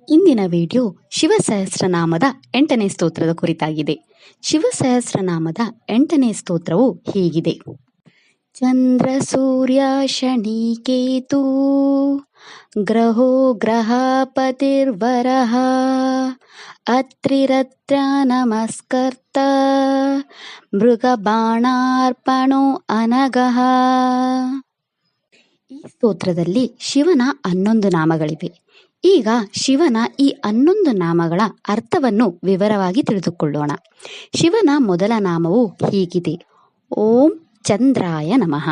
ಇಂದಿನ ವಿಡಿಯೋ ಶಿವಸಹಸ್ರನಾಮದ 8ನೇ ಸ್ತೋತ್ರದ ಕುರಿತಾಗಿದೆ. ಶಿವಸಹಸ್ರನಾಮದ 8ನೇ ಸ್ತೋತ್ರವು ಹೀಗಿದೆ. ಚಂದ್ರ ಸೂರ್ಯ ಶನಿ ಕೇತು ಗ್ರಹೋ ಗ್ರಹಪತಿರ್ವರಃ ಅತ್ರಿರತ್ರ ನಮಸ್ಕರ್ತ ಮೃಗಬಾಣಾರ್ಪಣೋ ಅನಗಃ. ಈ ಸ್ತೋತ್ರದಲ್ಲಿ ಶಿವನ 11 ನಾಮಗಳಿವೆ. ಈಗ ಶಿವನ ಈ 11 ನಾಮಗಳ ಅರ್ಥವನ್ನು ವಿವರವಾಗಿ ತಿಳಿದುಕೊಳ್ಳೋಣ. ಶಿವನ ಮೊದಲ ನಾಮವು ಹೀಗಿದೆ: ಓಂ ಚಂದ್ರಾಯ ನಮಃ.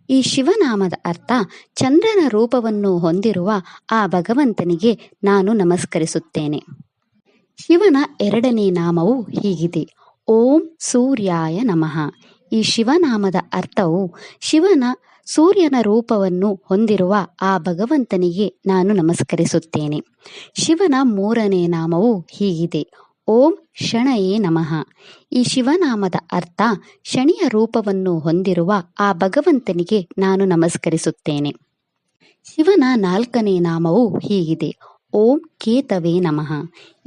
ಈ ಶಿವನಾಮದ ಅರ್ಥ ಚಂದ್ರನ ರೂಪವನ್ನು ಹೊಂದಿರುವ ಆ ಭಗವಂತನಿಗೆ ನಾನು ನಮಸ್ಕರಿಸುತ್ತೇನೆ. ಶಿವನ 2ನೇ ನಾಮವು ಹೀಗಿದೆ: ಓಂ ಸೂರ್ಯಾಯ ನಮಃ. ಈ ಶಿವನಾಮದ ಅರ್ಥವು ಸೂರ್ಯನ ರೂಪವನ್ನು ಹೊಂದಿರುವ ಆ ಭಗವಂತನಿಗೆ ನಾನು ನಮಸ್ಕರಿಸುತ್ತೇನೆ. ಶಿವನ 3ನೇ ನಾಮವು ಹೀಗಿದೆ: ಓಂ ಶಣಯೇ ನಮಃ. ಈ ಶಿವನಾಮದ ಅರ್ಥ ಶನಿಯ ರೂಪವನ್ನು ಹೊಂದಿರುವ ಆ ಭಗವಂತನಿಗೆ ನಾನು ನಮಸ್ಕರಿಸುತ್ತೇನೆ. ಶಿವನ 4ನೇ ನಾಮವು ಹೀಗಿದೆ: ಓಂ ಕೇತವೇ ನಮಃ.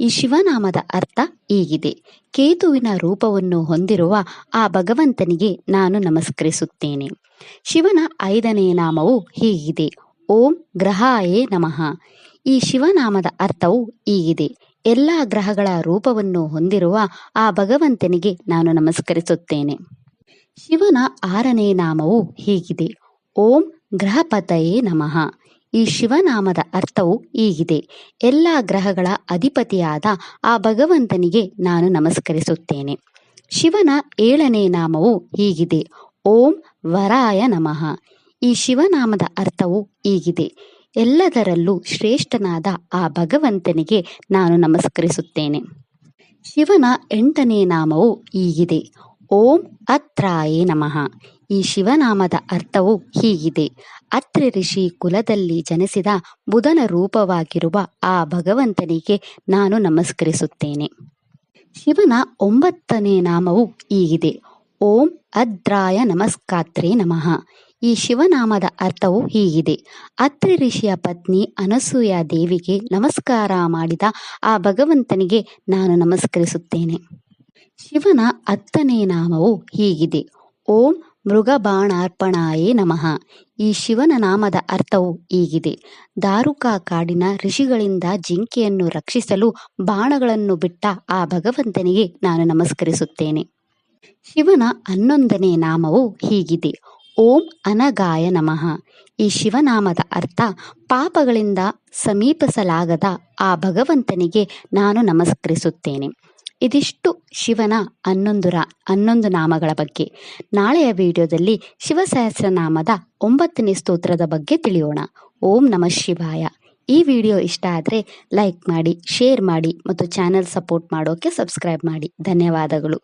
ಈ ಶಿವನಾಮದ ಅರ್ಥ ಹೀಗಿದೆ: ಕೇತುವಿನ ರೂಪವನ್ನು ಹೊಂದಿರುವ ಆ ಭಗವಂತನಿಗೆ ನಾನು ನಮಸ್ಕರಿಸುತ್ತೇನೆ. ಶಿವನ 5ನೇ ನಾಮವು ಹೀಗಿದೆ: ಓಂ ಗ್ರಹಾಯೇ ನಮಃ. ಈ ಶಿವನಾಮದ ಅರ್ಥವು ಹೀಗಿದೆ: ಎಲ್ಲ ಗ್ರಹಗಳ ರೂಪವನ್ನು ಹೊಂದಿರುವ ಆ ಭಗವಂತನಿಗೆ ನಾನು ನಮಸ್ಕರಿಸುತ್ತೇನೆ. ಶಿವನ 6ನೇ ನಾಮವು ಹೀಗಿದೆ: ಓಂ ಗ್ರಹಪತಯೇ ನಮಃ. ಈ ಶಿವನಾಮದ ಅರ್ಥವು ಹೀಗಿದೆ: ಎಲ್ಲ ಗ್ರಹಗಳ ಅಧಿಪತಿಯಾದ ಆ ಭಗವಂತನಿಗೆ ನಾನು ನಮಸ್ಕರಿಸುತ್ತೇನೆ. ಶಿವನ 7ನೇ ನಾಮವು ಹೀಗಿದೆ: ಓಂ ವರಾಯ ನಮಃ. ಈ ಶಿವನಾಮದ ಅರ್ಥವು ಹೀಗಿದೆ: ಎಲ್ಲದರಲ್ಲೂ ಶ್ರೇಷ್ಠನಾದ ಆ ಭಗವಂತನಿಗೆ ನಾನು ನಮಸ್ಕರಿಸುತ್ತೇನೆ. ಶಿವನ 8ನೇ ನಾಮವು ಹೀಗಿದೆ: ಓಂ ಅತ್ರಾಯೇ ನಮಃ. ಈ ಶಿವನಾಮದ ಅರ್ಥವು ಹೀಗಿದೆ: ಅತ್ರಿ ಋಷಿ ಕುಲದಲ್ಲಿ ಜನಿಸಿದ ಬುಧನ ರೂಪವಾಗಿರುವ ಆ ಭಗವಂತನಿಗೆ ನಾನು ನಮಸ್ಕರಿಸುತ್ತೇನೆ. ಶಿವನ 9ನೇ ನಾಮವು ಹೀಗಿದೆ: ಓಂ ಅದ್ರಾಯ ನಮಸ್ಕಾತ್ರೇ ನಮಃ. ಈ ಶಿವನಾಮದ ಅರ್ಥವು ಹೀಗಿದೆ: ಅತ್ರಿ ಋಷಿಯ ಪತ್ನಿ ಅನಸೂಯ ದೇವಿಗೆ ನಮಸ್ಕಾರ ಮಾಡಿದ ಆ ಭಗವಂತನಿಗೆ ನಾನು ನಮಸ್ಕರಿಸುತ್ತೇನೆ. ಶಿವನ 10ನೇ ನಾಮವು ಹೀಗಿದೆ: ಓಂ ಮೃಗಬಾಣಾರ್ಪಣಾಯೇ ನಮಃ. ಈ ಶಿವನ ನಾಮದ ಅರ್ಥವು ಹೀಗಿದೆ: ದಾರುಕ ಕಾಡಿನ ಋಷಿಗಳಿಂದ ಜಿಂಕೆಯನ್ನು ರಕ್ಷಿಸಲು ಬಾಣಗಳನ್ನು ಬಿಟ್ಟ ಆ ಭಗವಂತನಿಗೆ ನಾನು ನಮಸ್ಕರಿಸುತ್ತೇನೆ. ಶಿವನ 11ನೇ ನಾಮವು ಹೀಗಿದೆ: ಓಂ ಅನಗಾಯ ನಮಃ. ಈ ಶಿವನಾಮದ ಅರ್ಥ ಪಾಪಗಳಿಂದ ಸಮೀಪಿಸಲಾಗದ ಆ ಭಗವಂತನಿಗೆ ನಾನು ನಮಸ್ಕರಿಸುತ್ತೇನೆ. ಇದಿಷ್ಟು ಶಿವನ 11 ನಾಮಗಳ ಬಗ್ಗೆ. ನಾಳೆಯ ವಿಡಿಯೋದಲ್ಲಿ ಶಿವಸಹಸ್ರನಾಮದ 9ನೇ ಸ್ತೋತ್ರದ ಬಗ್ಗೆ ತಿಳಿಯೋಣ. ಓಂ ನಮಃ ಶಿವಾಯ. ಈ ವಿಡಿಯೋ ಇಷ್ಟ ಆದರೆ ಲೈಕ್ ಮಾಡಿ, ಶೇರ್ ಮಾಡಿ ಮತ್ತು ಚಾನೆಲ್ ಸಪೋರ್ಟ್ ಮಾಡೋಕೆ ಸಬ್ಸ್ಕ್ರೈಬ್ ಮಾಡಿ. ಧನ್ಯವಾದಗಳು.